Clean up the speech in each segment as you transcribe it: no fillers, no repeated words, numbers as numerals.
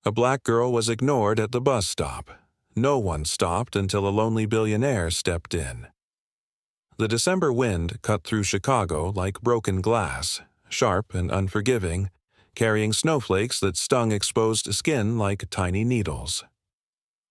A black girl was ignored at the bus stop. No one stopped until a lonely billionaire stepped in. The December wind cut through Chicago like broken glass, sharp and unforgiving, carrying snowflakes that stung exposed skin like tiny needles.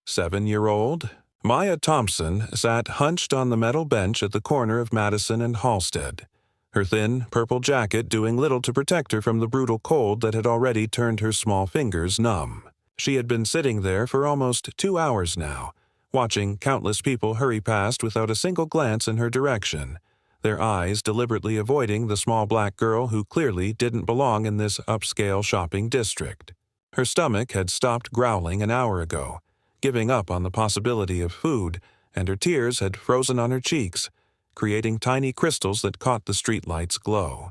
7-year-old Maya Thompson sat hunched on the metal bench at the corner of Madison and Halsted, her thin, purple jacket doing little to protect her from the brutal cold that had already turned her small fingers numb. She had been sitting there for almost 2 hours now, watching countless people hurry past without a single glance in her direction, their eyes deliberately avoiding the small black girl who clearly didn't belong in this upscale shopping district. Her stomach had stopped growling an hour ago, giving up on the possibility of food, and her tears had frozen on her cheeks, creating tiny crystals that caught the streetlight's glow.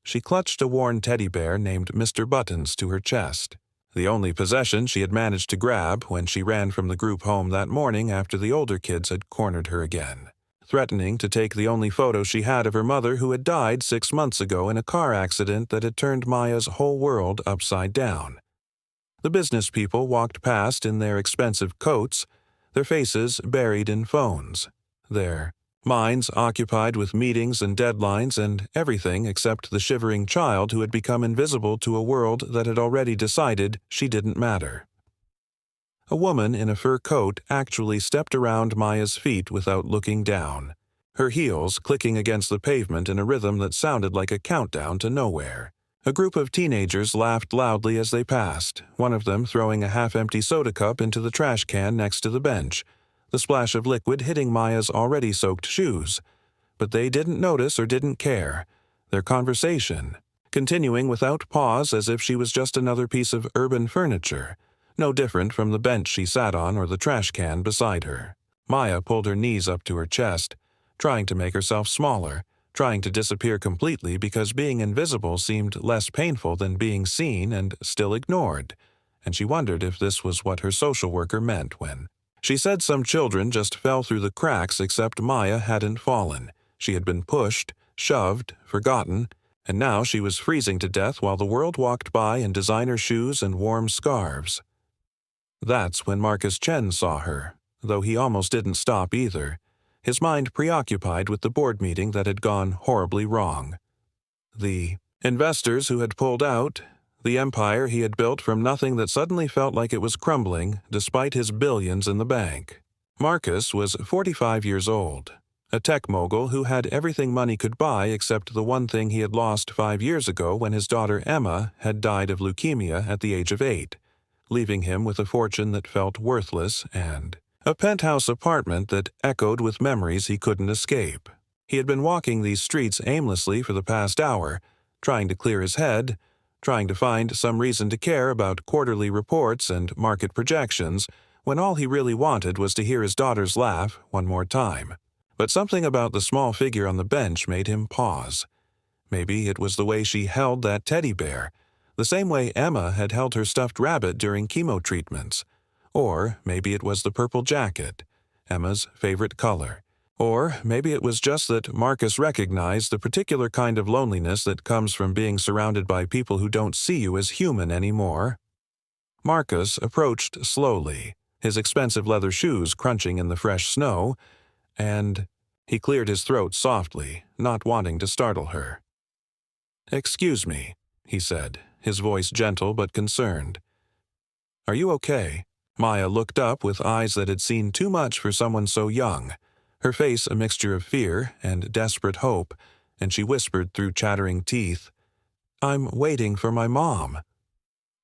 She clutched a worn teddy bear named Mr. Buttons to her chest, the only possession she had managed to grab when she ran from the group home that morning after the older kids had cornered her again, threatening to take the only photo she had of her mother who had died 6 months ago in a car accident that had turned Maya's whole world upside down. The business people walked past in their expensive coats, their faces buried in phones, their minds occupied with meetings and deadlines and everything except the shivering child who had become invisible to a world that had already decided she didn't matter. A woman in a fur coat actually stepped around Maya's feet without looking down, her heels clicking against the pavement in a rhythm that sounded like a countdown to nowhere. A group of teenagers laughed loudly as they passed, one of them throwing a half-empty soda cup into the trash can next to the bench, the splash of liquid hitting Maya's already soaked shoes. But they didn't notice or didn't care, their conversation continuing without pause as if she was just another piece of urban furniture, no different from the bench she sat on or the trash can beside her. Maya pulled her knees up to her chest, trying to make herself smaller, trying to disappear completely because being invisible seemed less painful than being seen and still ignored, and she wondered if this was what her social worker meant when she said some children just fell through the cracks except Maya hadn't fallen. She had been pushed, shoved, forgotten, and now she was freezing to death while the world walked by in designer shoes and warm scarves. That's when Marcus Chen saw her, though he almost didn't stop either, his mind preoccupied with the board meeting that had gone horribly wrong. The investors who had pulled out, the empire he had built from nothing that suddenly felt like it was crumbling despite his billions in the bank. Marcus was 45 years old, a tech mogul who had everything money could buy except the one thing he had lost 5 years ago when his daughter Emma had died of leukemia at the age of 8, leaving him with a fortune that felt worthless and a penthouse apartment that echoed with memories he couldn't escape. He had been walking these streets aimlessly for the past hour, trying to clear his head, trying to find some reason to care about quarterly reports and market projections, when all he really wanted was to hear his daughter's laugh one more time. But something about the small figure on the bench made him pause. Maybe it was the way she held that teddy bear, the same way Emma had held her stuffed rabbit during chemo treatments. Or maybe it was the purple jacket, Emma's favorite color. Or maybe it was just that Marcus recognized the particular kind of loneliness that comes from being surrounded by people who don't see you as human anymore. Marcus approached slowly, his expensive leather shoes crunching in the fresh snow, and he cleared his throat softly, not wanting to startle her. "Excuse me," he said, his voice gentle but concerned. "Are you okay?" Maya looked up with eyes that had seen too much for someone so young, her face a mixture of fear and desperate hope, and she whispered through chattering teeth, "I'm waiting for my mom."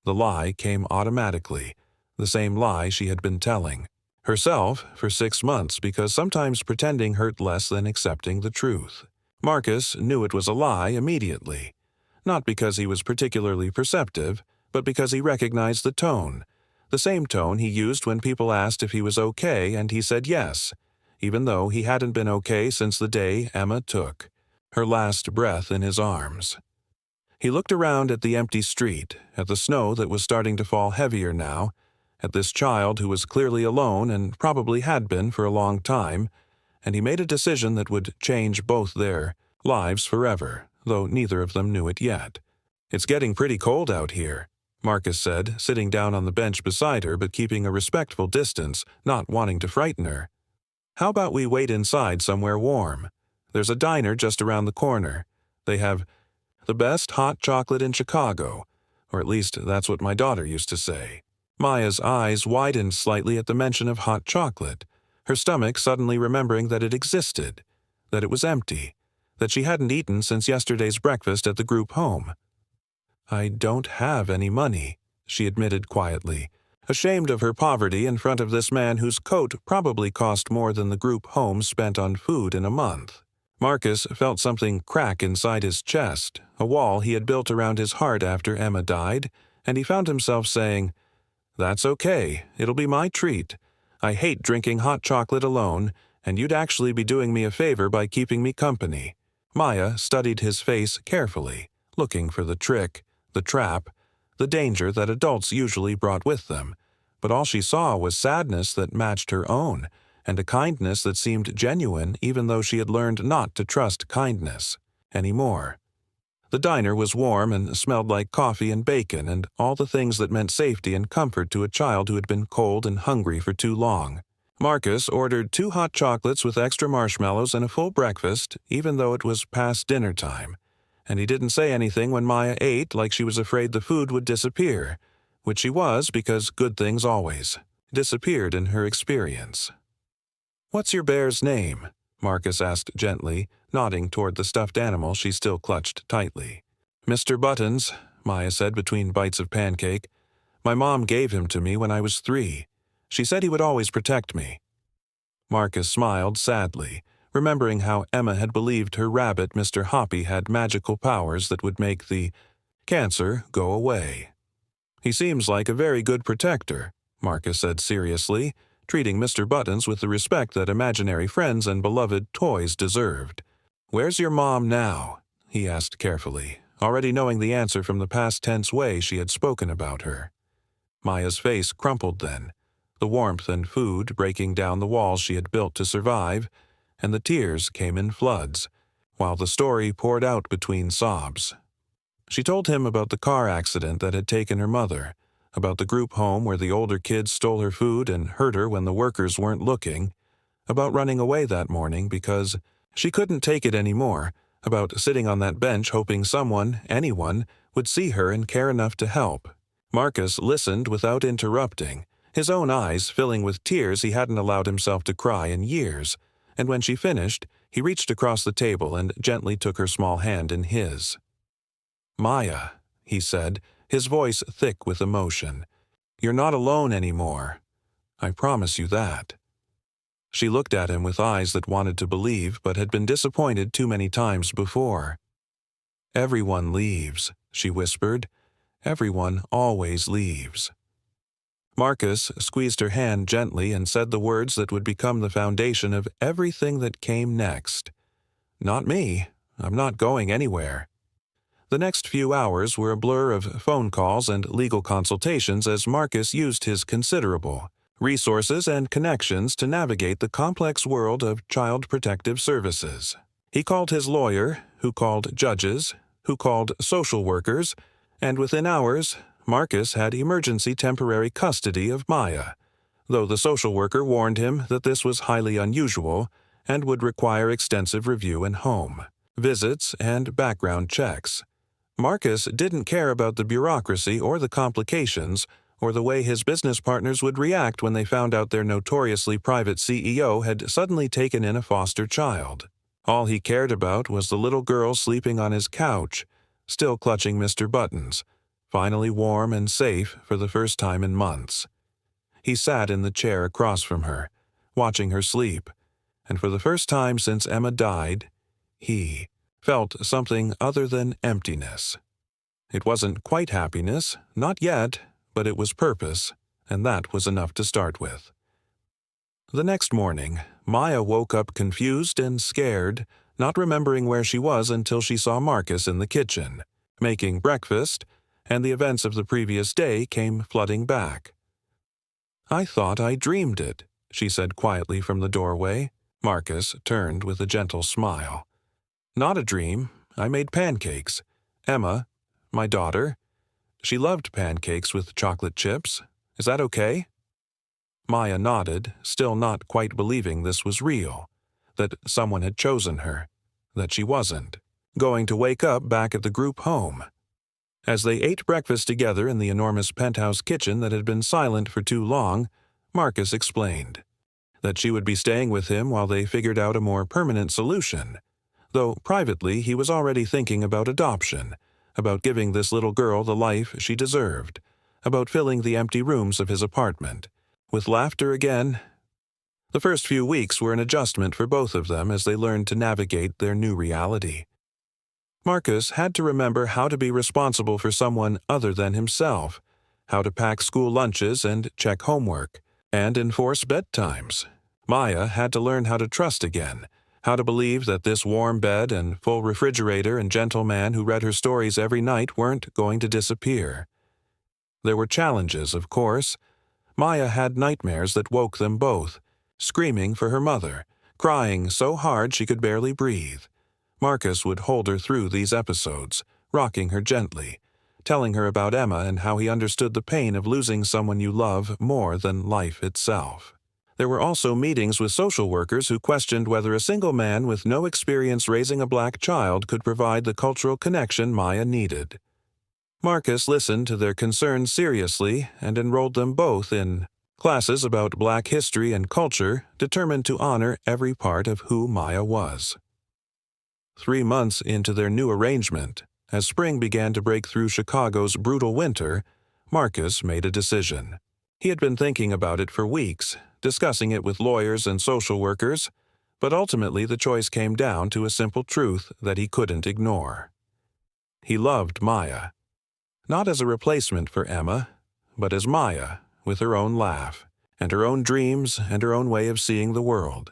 The lie came automatically, the same lie she had been telling herself for 6 months, because sometimes pretending hurt less than accepting the truth. Marcus knew it was a lie immediately, not because he was particularly perceptive, but because he recognized the tone, the same tone he used when people asked if he was okay and he said yes, even though he hadn't been okay since the day Emma took her last breath in his arms. He looked around at the empty street, at the snow that was starting to fall heavier now, at this child who was clearly alone and probably had been for a long time, and he made a decision that would change both their lives forever, though neither of them knew it yet. "It's getting pretty cold out here," Marcus said, sitting down on the bench beside her but keeping a respectful distance, not wanting to frighten her. "How about we wait inside somewhere warm? There's a diner just around the corner. They have the best hot chocolate in Chicago, or at least that's what my daughter used to say." Maya's eyes widened slightly at the mention of hot chocolate, her stomach suddenly remembering that it existed, that it was empty, that she hadn't eaten since yesterday's breakfast at the group home. "I don't have any money," she admitted quietly, ashamed of her poverty in front of this man whose coat probably cost more than the group home spent on food in a month. Marcus felt something crack inside his chest, a wall he had built around his heart after Emma died, and he found himself saying, "That's okay, it'll be my treat. I hate drinking hot chocolate alone, and you'd actually be doing me a favor by keeping me company." Maya studied his face carefully, looking for the trick, the trap, the danger that adults usually brought with them, but all she saw was sadness that matched her own, and a kindness that seemed genuine even though she had learned not to trust kindness anymore. The diner was warm and smelled like coffee and bacon and all the things that meant safety and comfort to a child who had been cold and hungry for too long. Marcus ordered 2 hot chocolates with extra marshmallows and a full breakfast, even though it was past dinner time, and he didn't say anything when Maya ate like she was afraid the food would disappear, which she was because good things always disappeared in her experience. "What's your bear's name?" Marcus asked gently, nodding toward the stuffed animal she still clutched tightly. "Mr. Buttons," Maya said between bites of pancake. "My mom gave him to me when I was 3. She said he would always protect me." Marcus smiled sadly, remembering how Emma had believed her rabbit Mr. Hoppy had magical powers that would make the cancer go away. "He seems like a very good protector," Marcus said seriously, treating Mr. Buttons with the respect that imaginary friends and beloved toys deserved. "Where's your mom now?" he asked carefully, already knowing the answer from the past tense way she had spoken about her. Maya's face crumpled then, the warmth and food breaking down the walls she had built to survive, and the tears came in floods, while the story poured out between sobs. She told him about the car accident that had taken her mother, about the group home where the older kids stole her food and hurt her when the workers weren't looking, about running away that morning because she couldn't take it anymore, about sitting on that bench hoping someone, anyone, would see her and care enough to help. Marcus listened without interrupting, his own eyes filling with tears he hadn't allowed himself to cry in years, and when she finished, he reached across the table and gently took her small hand in his. "Maya," he said, his voice thick with emotion, "you're not alone anymore. I promise you that." She looked at him with eyes that wanted to believe but had been disappointed too many times before. "Everyone leaves," she whispered. "Everyone always leaves." Marcus squeezed her hand gently and said the words that would become the foundation of everything that came next. "Not me. I'm not going anywhere." The next few hours were a blur of phone calls and legal consultations as Marcus used his considerable resources and connections to navigate the complex world of child protective services. He called his lawyer, who called judges, who called social workers, and within hours, Marcus had emergency temporary custody of Maya, though the social worker warned him that this was highly unusual and would require extensive review and home visits and background checks. Marcus didn't care about the bureaucracy or the complications or the way his business partners would react when they found out their notoriously private CEO had suddenly taken in a foster child. All he cared about was the little girl sleeping on his couch, still clutching Mr. Buttons, finally warm and safe for the first time in months. He sat in the chair across from her, watching her sleep, and for the first time since Emma died, he felt something other than emptiness. It wasn't quite happiness, not yet, but it was purpose, and that was enough to start with. The next morning, Maya woke up confused and scared, not remembering where she was until she saw Marcus in the kitchen, making breakfast, and the events of the previous day came flooding back. "I thought I dreamed it," she said quietly from the doorway. Marcus turned with a gentle smile. "Not a dream. I made pancakes. Emma, my daughter, She loved pancakes with chocolate chips. Is that okay? Maya nodded, still not quite believing this was real, that someone had chosen her, that she wasn't going to wake up back at the group home. As they ate breakfast together in the enormous penthouse kitchen that had been silent for too long, Marcus explained that she would be staying with him while they figured out a more permanent solution, though privately he was already thinking about adoption, about giving this little girl the life she deserved, about filling the empty rooms of his apartment with laughter again. The first few weeks were an adjustment for both of them as they learned to navigate their new reality. Marcus had to remember how to be responsible for someone other than himself, how to pack school lunches and check homework, and enforce bedtimes. Maya had to learn how to trust again, how to believe that this warm bed and full refrigerator and gentle man who read her stories every night weren't going to disappear. There were challenges, of course. Maya had nightmares that woke them both, screaming for her mother, crying so hard she could barely breathe. Marcus would hold her through these episodes, rocking her gently, telling her about Emma and how he understood the pain of losing someone you love more than life itself. There were also meetings with social workers who questioned whether a single man with no experience raising a black child could provide the cultural connection Maya needed. Marcus listened to their concerns seriously and enrolled them both in classes about black history and culture, determined to honor every part of who Maya was. 3 months into their new arrangement, as spring began to break through Chicago's brutal winter, Marcus made a decision. He had been thinking about it for weeks, discussing it with lawyers and social workers, but ultimately the choice came down to a simple truth that he couldn't ignore. He loved Maya, not as a replacement for Emma, but as Maya, with her own laugh, and her own dreams and her own way of seeing the world.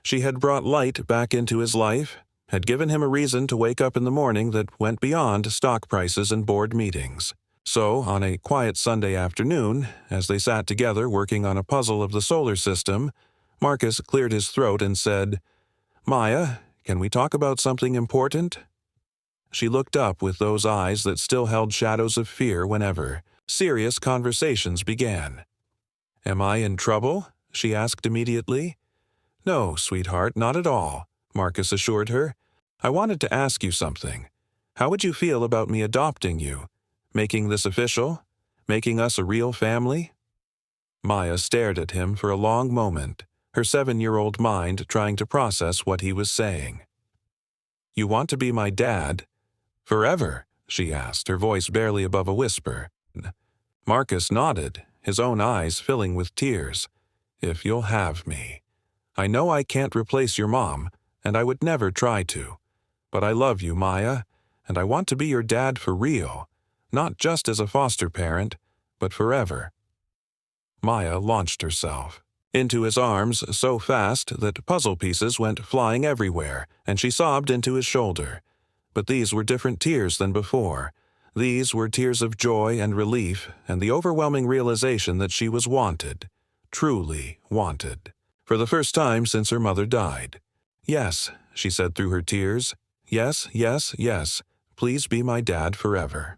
She had brought light back into his life, had given him a reason to wake up in the morning that went beyond stock prices and board meetings. So, on a quiet Sunday afternoon, as they sat together working on a puzzle of the solar system, Marcus cleared his throat and said, "Maya, can we talk about something important?" She looked up with those eyes that still held shadows of fear whenever serious conversations began. "Am I in trouble?" she asked immediately. "No, sweetheart, not at all," Marcus assured her. "I wanted to ask you something. How would you feel about me adopting you? Making this official? Making us a real family?" Maya stared at him for a long moment, her 7-year-old mind trying to process what he was saying. "You want to be my dad? Forever?" she asked, her voice barely above a whisper. Marcus nodded, his own eyes filling with tears. "If you'll have me. I know I can't replace your mom, and I would never try to. But I love you, Maya, and I want to be your dad for real, not just as a foster parent, but forever." Maya launched herself into his arms so fast that puzzle pieces went flying everywhere, and she sobbed into his shoulder. But these were different tears than before. These were tears of joy and relief and the overwhelming realization that she was wanted, truly wanted, for the first time since her mother died. "Yes," she said through her tears. "Yes, yes, yes. Please be my dad forever."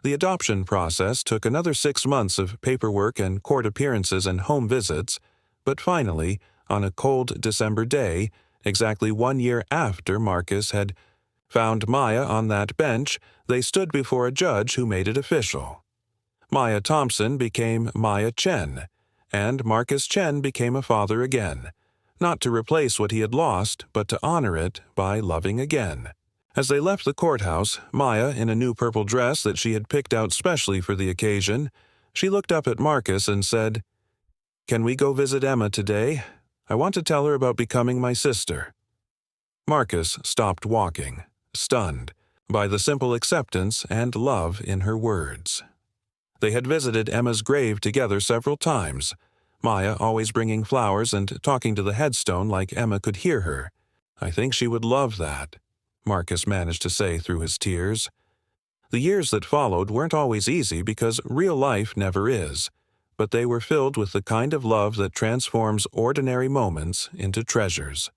The adoption process took another 6 months of paperwork and court appearances and home visits, but finally, on a cold December day, exactly 1 year after Marcus had found Maya on that bench, they stood before a judge who made it official. Maya Thompson became Maya Chen, and Marcus Chen became a father again, not to replace what he had lost, but to honor it by loving again. As they left the courthouse, Maya, in a new purple dress that she had picked out specially for the occasion, she looked up at Marcus and said, "Can we go visit Emma today? I want to tell her about becoming my sister." Marcus stopped walking, stunned by the simple acceptance and love in her words. They had visited Emma's grave together several times, Maya always bringing flowers and talking to the headstone like Emma could hear her. "I think she would love that," Marcus managed to say through his tears. The years that followed weren't always easy because real life never is, but they were filled with the kind of love that transforms ordinary moments into treasures.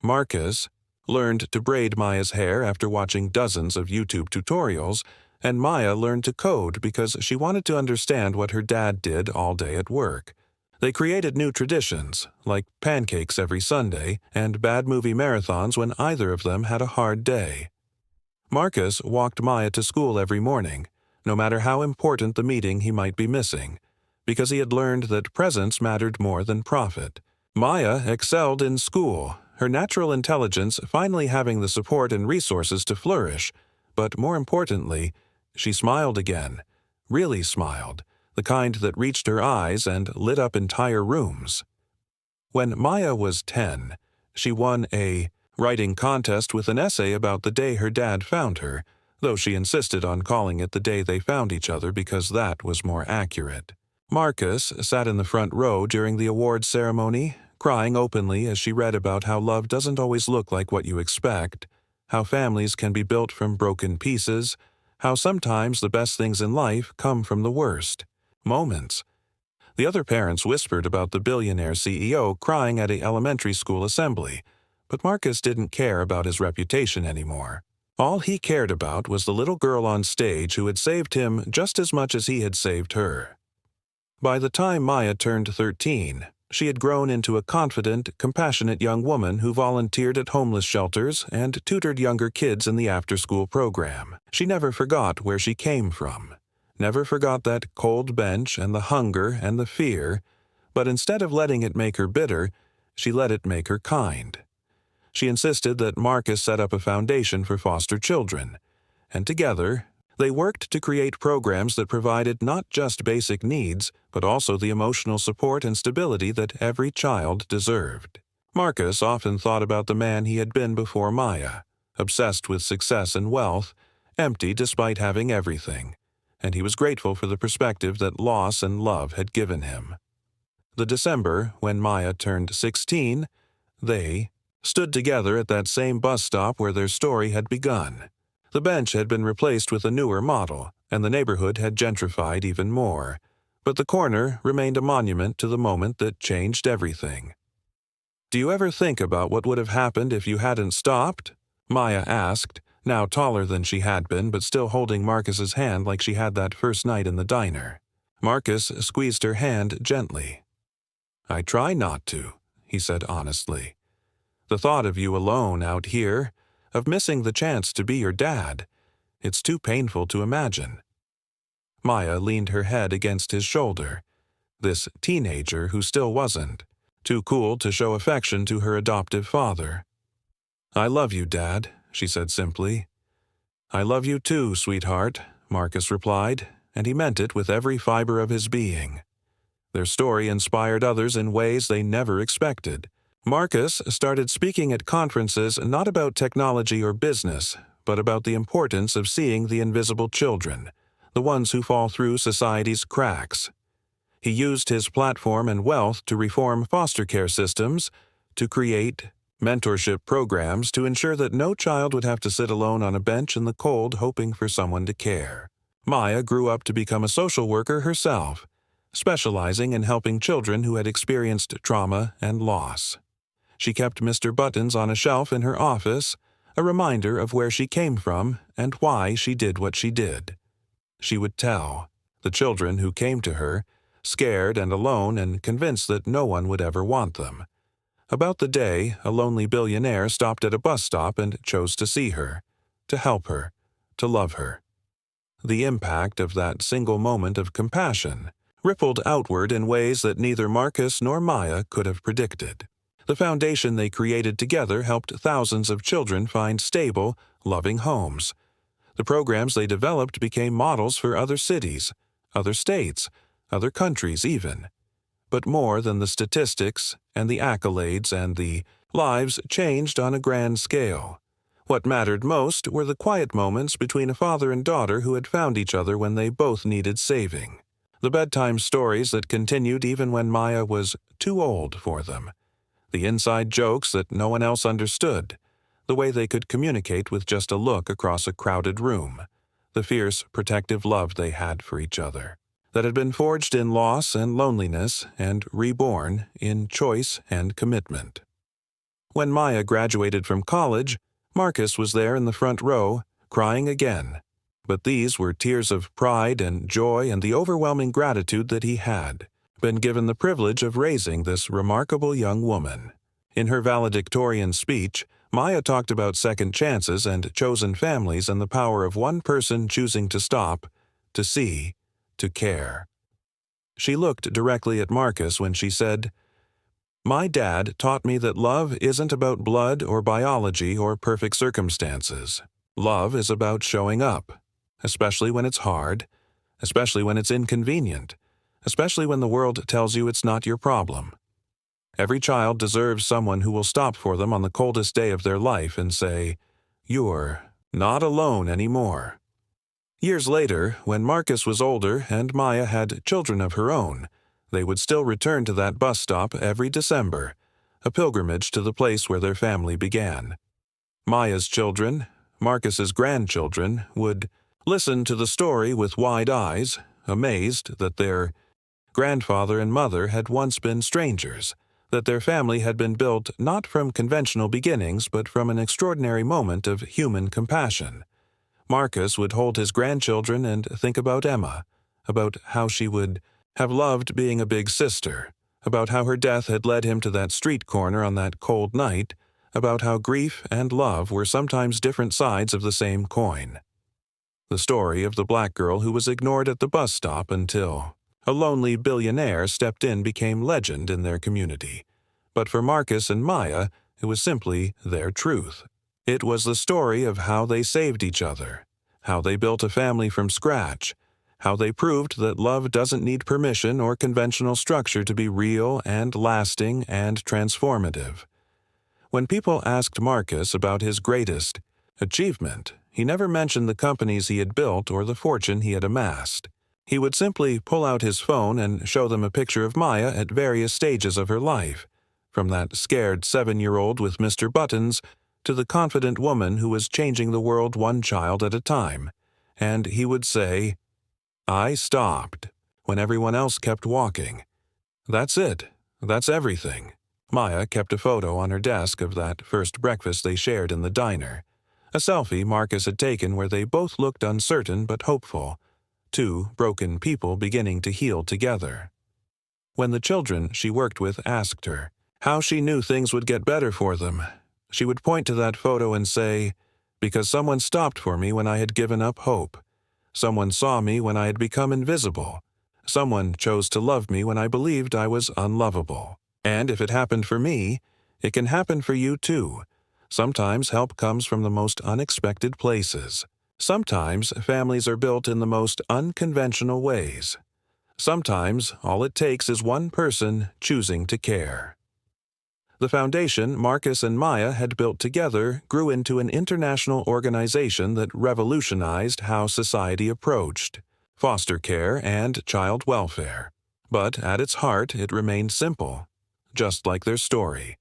Marcus learned to braid Maya's hair after watching dozens of YouTube tutorials, and Maya learned to code because she wanted to understand what her dad did all day at work. They created new traditions, like pancakes every Sunday and bad movie marathons when either of them had a hard day. Marcus walked Maya to school every morning, no matter how important the meeting he might be missing, because he had learned that presence mattered more than profit. Maya excelled in school, her natural intelligence finally having the support and resources to flourish, but more importantly, she smiled again, really smiled, the kind that reached her eyes and lit up entire rooms. When Maya was 10, she won a writing contest with an essay about the day her dad found her, though she insisted on calling it the day they found each other because that was more accurate. Marcus sat in the front row during the awards ceremony, crying openly as she read about how love doesn't always look like what you expect, how families can be built from broken pieces, how sometimes the best things in life come from the worst moments. The other parents whispered about the billionaire CEO crying at an elementary school assembly, but Marcus didn't care about his reputation anymore. All he cared about was the little girl on stage who had saved him just as much as he had saved her. By the time Maya turned 13, she had grown into a confident, compassionate young woman who volunteered at homeless shelters and tutored younger kids in the after-school program. She never forgot where she came from, never forgot that cold bench and the hunger and the fear, but instead of letting it make her bitter, she let it make her kind. She insisted that Marcus set up a foundation for foster children, and together, they worked to create programs that provided not just basic needs, but also the emotional support and stability that every child deserved. Marcus often thought about the man he had been before Maya, obsessed with success and wealth, empty despite having everything, and he was grateful for the perspective that loss and love had given him. The December, when Maya turned 16, they stood together at that same bus stop where their story had begun. The bench had been replaced with a newer model, and the neighborhood had gentrified even more, but the corner remained a monument to the moment that changed everything. "Do you ever think about what would have happened if you hadn't stopped?" Maya asked, now taller than she had been but still holding Marcus's hand like she had that first night in the diner. Marcus squeezed her hand gently. "I try not to," he said honestly. "The thought of you alone out here, of missing the chance to be your dad, it's too painful to imagine." Maya leaned her head against his shoulder, this teenager who still wasn't, too cool to show affection to her adoptive father. "I love you, Dad," she said simply. "I love you too, sweetheart," Marcus replied, and he meant it with every fiber of his being. Their story inspired others in ways they never expected. Marcus started speaking at conferences not about technology or business, but about the importance of seeing the invisible children, the ones who fall through society's cracks. He used his platform and wealth to reform foster care systems, to create mentorship programs to ensure that no child would have to sit alone on a bench in the cold hoping for someone to care. Maya grew up to become a social worker herself, specializing in helping children who had experienced trauma and loss. She kept Mr. Buttons on a shelf in her office, a reminder of where she came from and why she did what she did. She would tell the children who came to her, scared and alone and convinced that no one would ever want them, about the day a lonely billionaire stopped at a bus stop and chose to see her, to help her, to love her. The impact of that single moment of compassion rippled outward in ways that neither Marcus nor Maya could have predicted. The foundation they created together helped thousands of children find stable, loving homes. The programs they developed became models for other cities, other states, other countries even. But more than the statistics and the accolades and the lives changed on a grand scale. What mattered most were the quiet moments between a father and daughter who had found each other when they both needed saving. The bedtime stories that continued even when Maya was too old for them. The inside jokes that no one else understood, the way they could communicate with just a look across a crowded room, the fierce, protective love they had for each other, that had been forged in loss and loneliness and reborn in choice and commitment. When Maya graduated from college, Marcus was there in the front row, crying again, But these were tears of pride and joy and the overwhelming gratitude that he had been given the privilege of raising this remarkable young woman. In her valedictorian speech, Maya talked about second chances and chosen families and the power of one person choosing to stop, to see, to care. She looked directly at Marcus when she said, "My dad taught me that love isn't about blood or biology or perfect circumstances. Love is about showing up, especially when it's hard, especially when it's inconvenient, especially when the world tells you it's not your problem. Every child deserves someone who will stop for them on the coldest day of their life and say, 'You're not alone anymore.'" Years later, when Marcus was older and Maya had children of her own, they would still return to that bus stop every December, a pilgrimage to the place where their family began. Maya's children, Marcus's grandchildren, would listen to the story with wide eyes, amazed that their grandfather and mother had once been strangers, that their family had been built not from conventional beginnings but from an extraordinary moment of human compassion. Marcus would hold his grandchildren and think about Emma, about how she would have loved being a big sister, about how her death had led him to that street corner on that cold night, about how grief and love were sometimes different sides of the same coin. The story of the black girl who was ignored at the bus stop until a lonely billionaire stepped in became legend in their community. But for Marcus and Maya, it was simply their truth. It was the story of how they saved each other, how they built a family from scratch, how they proved that love doesn't need permission or conventional structure to be real and lasting and transformative. When people asked Marcus about his greatest achievement, he never mentioned the companies he had built or the fortune he had amassed. He would simply pull out his phone and show them a picture of Maya at various stages of her life, from that scared 7-year-old with Mr. Buttons to the confident woman who was changing the world one child at a time, and he would say, "I stopped," when everyone else kept walking. That's it. That's everything. Maya kept a photo on her desk of that first breakfast they shared in the diner, a selfie Marcus had taken where they both looked uncertain but hopeful, two broken people beginning to heal together. When the children she worked with asked her how she knew things would get better for them, she would point to that photo and say, "Because someone stopped for me when I had given up hope. Someone saw me when I had become invisible. Someone chose to love me when I believed I was unlovable. And if it happened for me, it can happen for you too. Sometimes help comes from the most unexpected places. Sometimes families are built in the most unconventional ways. Sometimes all it takes is one person choosing to care." The foundation Marcus and Maya had built together grew into an international organization that revolutionized how society approached foster care and child welfare. But at its heart, it remained simple, just like their story.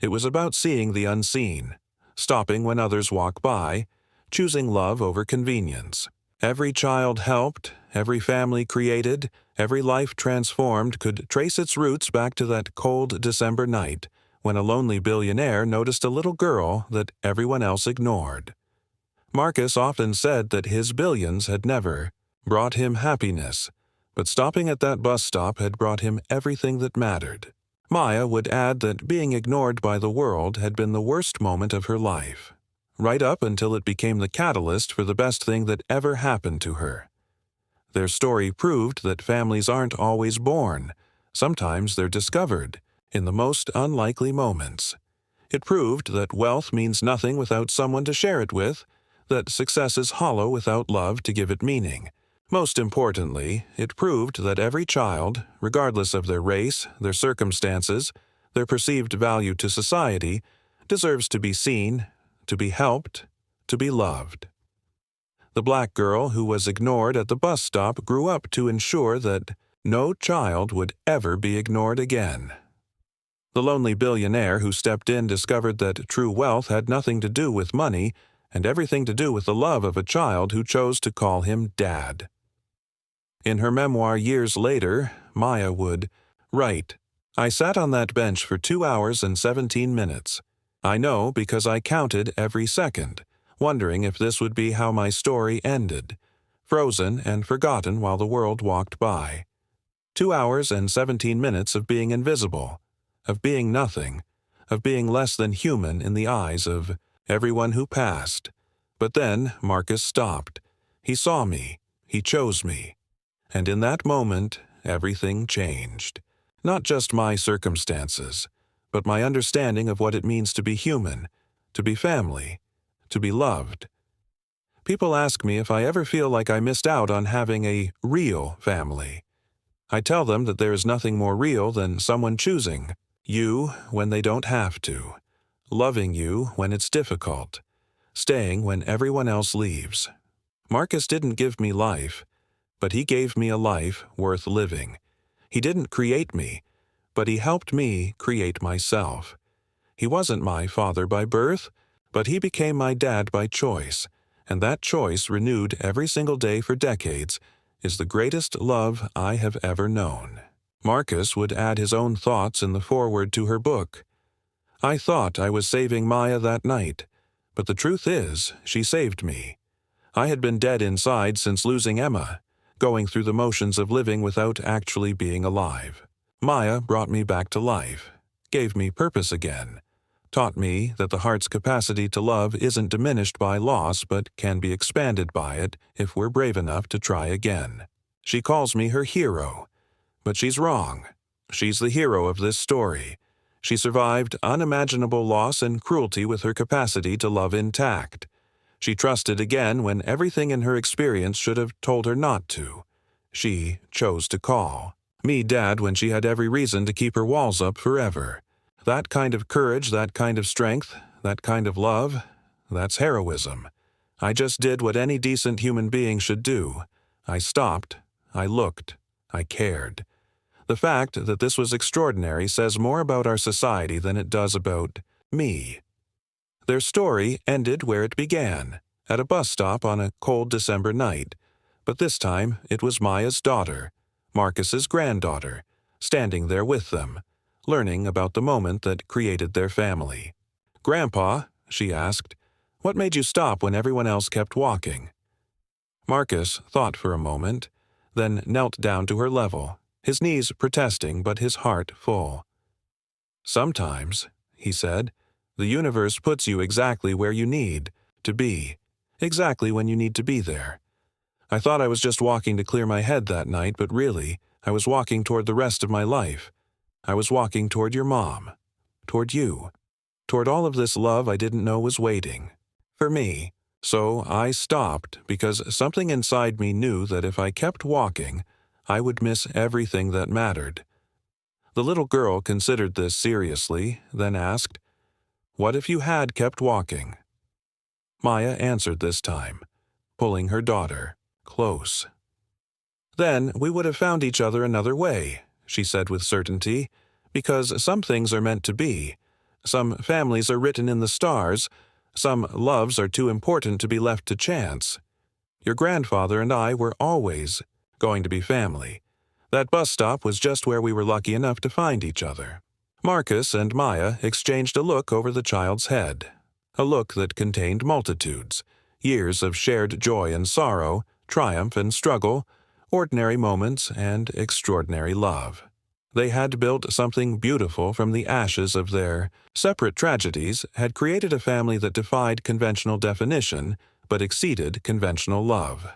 It was about seeing the unseen, stopping when others walk by, choosing love over convenience. Every child helped, every family created, every life transformed could trace its roots back to that cold December night when a lonely billionaire noticed a little girl that everyone else ignored. Marcus often said that his billions had never brought him happiness, but stopping at that bus stop had brought him everything that mattered. Maya would add that being ignored by the world had been the worst moment of her life, right up until it became the catalyst for the best thing that ever happened to her. Their story proved that families aren't always born. Sometimes they're discovered in the most unlikely moments. It proved that wealth means nothing without someone to share it with, that success is hollow without love to give it meaning. Most importantly, it proved that every child, regardless of their race, their circumstances, their perceived value to society, deserves to be seen, to be helped, to be loved. The black girl who was ignored at the bus stop grew up to ensure that no child would ever be ignored again. The lonely billionaire who stepped in discovered that true wealth had nothing to do with money and everything to do with the love of a child who chose to call him Dad. In her memoir years later, Maya would write, "I sat on that bench for 2 hours and 17 minutes. I know because I counted every second, wondering if this would be how my story ended, frozen and forgotten while the world walked by. 2 hours and 17 minutes of being invisible, of being nothing, of being less than human in the eyes of everyone who passed. But then Marcus stopped. He saw me. He chose me. And in that moment, everything changed. Not just my circumstances, but my understanding of what it means to be human, to be family, to be loved. People ask me if I ever feel like I missed out on having a real family. I tell them that there is nothing more real than someone choosing you when they don't have to, loving you when it's difficult, staying when everyone else leaves. Marcus didn't give me life, but he gave me a life worth living. He didn't create me, but he helped me create myself. He wasn't my father by birth, but he became my dad by choice, and that choice, renewed every single day for decades, is the greatest love I have ever known. Marcus would add his own thoughts in the foreword to her book. I thought I was saving Maya that night, but the truth is, she saved me. I had been dead inside since losing Emma, going through the motions of living without actually being alive. Maya brought me back to life, gave me purpose again, taught me that the heart's capacity to love isn't diminished by loss but can be expanded by it if we're brave enough to try again. She calls me her hero, but she's wrong. She's the hero of this story. She survived unimaginable loss and cruelty with her capacity to love intact. She trusted again when everything in her experience should have told her not to. She chose to call me Dad when she had every reason to keep her walls up forever. That kind of courage, that kind of strength, that kind of love, that's heroism. I just did what any decent human being should do. I stopped, I looked, I cared. The fact that this was extraordinary says more about our society than it does about me. Their story ended where it began, at a bus stop on a cold December night. But this time it was Maya's daughter, Marcus's granddaughter, standing there with them, learning about the moment that created their family. "Grandpa," she asked, "what made you stop when everyone else kept walking?" Marcus thought for a moment, then knelt down to her level, his knees protesting but his heart full. "Sometimes," he said, "the universe puts you exactly where you need to be, exactly when you need to be there. I thought I was just walking to clear my head that night, but really, I was walking toward the rest of my life. I was walking toward your mom, toward you, toward all of this love I didn't know was waiting for me. So I stopped because something inside me knew that if I kept walking, I would miss everything that mattered." The little girl considered this seriously, then asked, "What if you had kept walking?" Maya answered this time, pulling her daughter close. "Then we would have found each other another way," she said with certainty, "because some things are meant to be. Some families are written in the stars. Some loves are too important to be left to chance. Your grandfather and I were always going to be family. That bus stop was just where we were lucky enough to find each other." Marcus and Maya exchanged a look over the child's head, a look that contained multitudes, years of shared joy and sorrow, triumph and struggle, ordinary moments and extraordinary love. They had built something beautiful from the ashes of their separate tragedies, had created a family that defied conventional definition but exceeded conventional love.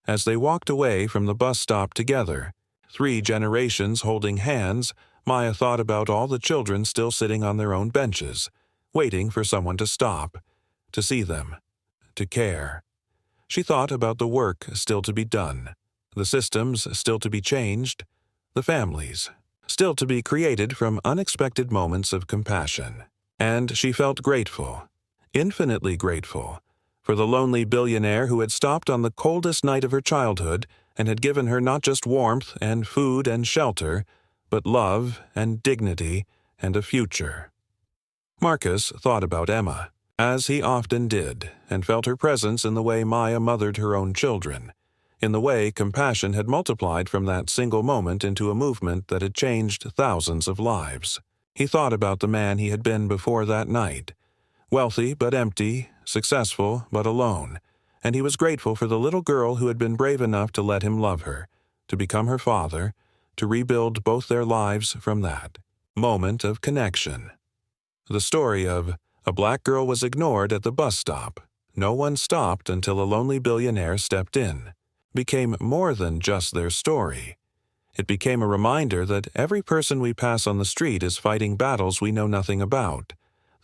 As they walked away from the bus stop together, 3 generations holding hands, Maya thought about all the children still sitting on their own benches, waiting for someone to stop, to see them, to care. She thought about the work still to be done, the systems still to be changed, the families still to be created from unexpected moments of compassion. And she felt grateful, infinitely grateful, for the lonely billionaire who had stopped on the coldest night of her childhood and had given her not just warmth and food and shelter, but love and dignity and a future. Marcus thought about Emma, as he often did, and felt her presence in the way Maya mothered her own children, in the way compassion had multiplied from that single moment into a movement that had changed thousands of lives. He thought about the man he had been before that night, Wealthy but empty, successful but alone, and he was grateful for the little girl who had been brave enough to let him love her, to become her father, to rebuild both their lives from that moment of connection. The story of a black girl was ignored at the bus stop. No one stopped until a lonely billionaire stepped in, became more than just their story. It became a reminder that every person we pass on the street is fighting battles we know nothing about,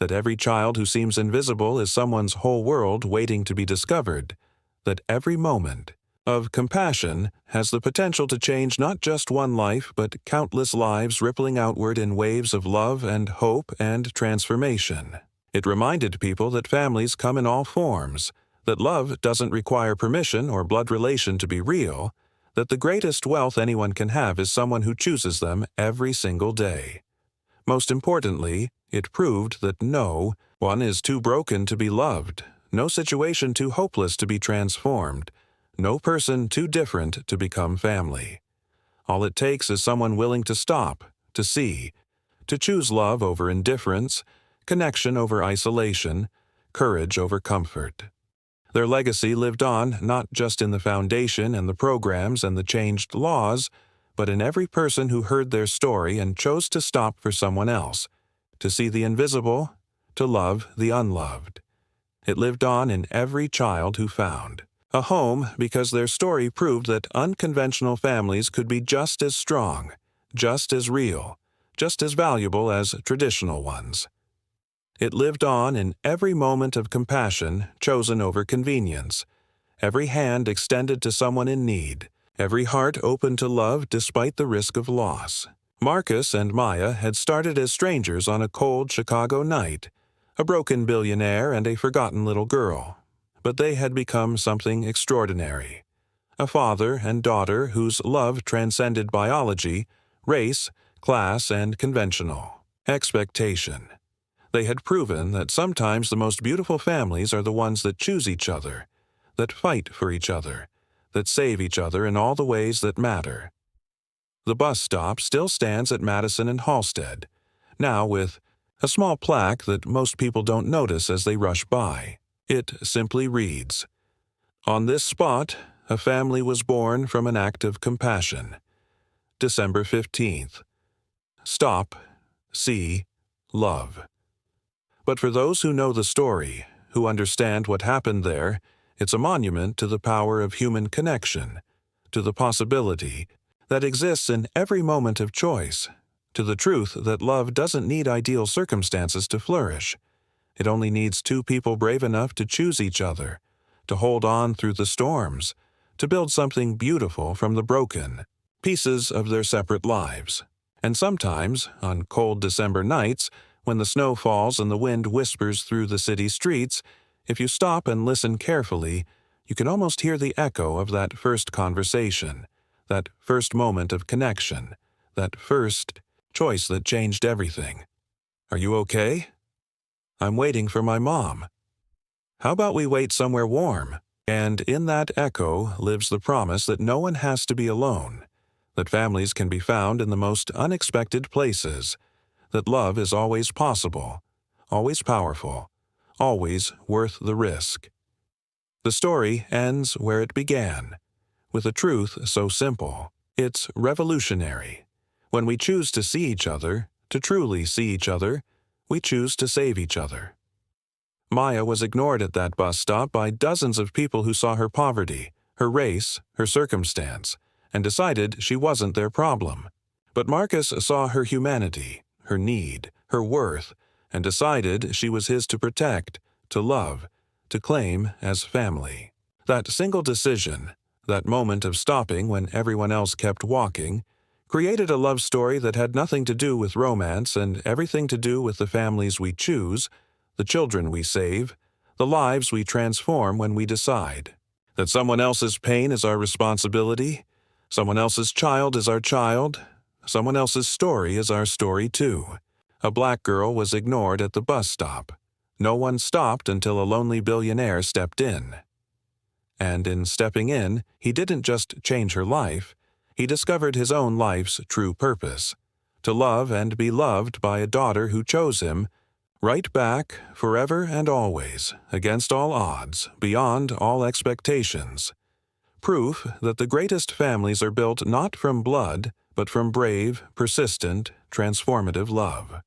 that every child who seems invisible is someone's whole world waiting to be discovered, that every moment of compassion has the potential to change not just one life but countless lives rippling outward in waves of love and hope and transformation. It reminded people that families come in all forms, that love doesn't require permission or blood relation to be real, that the greatest wealth anyone can have is someone who chooses them every single day. Most importantly, it proved that no one is too broken to be loved, no situation too hopeless to be transformed, no person too different to become family. All it takes is someone willing to stop, to see, to choose love over indifference, connection over isolation, courage over comfort. Their legacy lived on not just in the foundation and the programs and the changed laws, but in every person who heard their story and chose to stop for someone else, to see the invisible, to love the unloved. It lived on in every child who found a home because their story proved that unconventional families could be just as strong, just as real, just as valuable as traditional ones. It lived on in every moment of compassion chosen over convenience, every hand extended to someone in need, every heart open to love despite the risk of loss. Marcus and Maya had started as strangers on a cold Chicago night, a broken billionaire and a forgotten little girl. But they had become something extraordinary. A father and daughter whose love transcended biology, race, class, and conventional expectation. They had proven that sometimes the most beautiful families are the ones that choose each other, that fight for each other, that save each other in all the ways that matter. The bus stop still stands at Madison and Halsted, now with a small plaque that most people don't notice as they rush by. It simply reads, "On this spot, a family was born from an act of compassion. December 15th. Stop, see, love." But for those who know the story, who understand what happened there, it's a monument to the power of human connection, to the possibility that exists in every moment of choice, to the truth that love doesn't need ideal circumstances to flourish. It only needs two people brave enough to choose each other, to hold on through the storms, to build something beautiful from the broken pieces of their separate lives. And sometimes, on cold December nights, when the snow falls and the wind whispers through the city streets, if you stop and listen carefully, you can almost hear the echo of that first conversation, that first moment of connection, that first choice that changed everything. "Are you okay?" "I'm waiting for my mom." "How about we wait somewhere warm?" And in that echo lives the promise that no one has to be alone, that families can be found in the most unexpected places, that love is always possible, always powerful, always worth the risk. The story ends where it began, with a truth so simple. It's revolutionary. When we choose to see each other, to truly see each other, we choose to save each other. Maya was ignored at that bus stop by dozens of people who saw her poverty, her race, her circumstance, and decided she wasn't their problem. But Marcus saw her humanity, her need, her worth, and decided she was his to protect, to love, to claim as family. That single decision, that moment of stopping when everyone else kept walking, created a love story that had nothing to do with romance and everything to do with the families we choose, the children we save, the lives we transform when we decide that someone else's pain is our responsibility, someone else's child is our child, someone else's story is our story too. A black girl was ignored at the bus stop. No one stopped until a lonely billionaire stepped in. And in stepping in, he didn't just change her life, he discovered his own life's true purpose, to love and be loved by a daughter who chose him, Right back, forever and always, against all odds, beyond all expectations. Proof that the greatest families are built not from blood, but from brave, persistent, transformative love.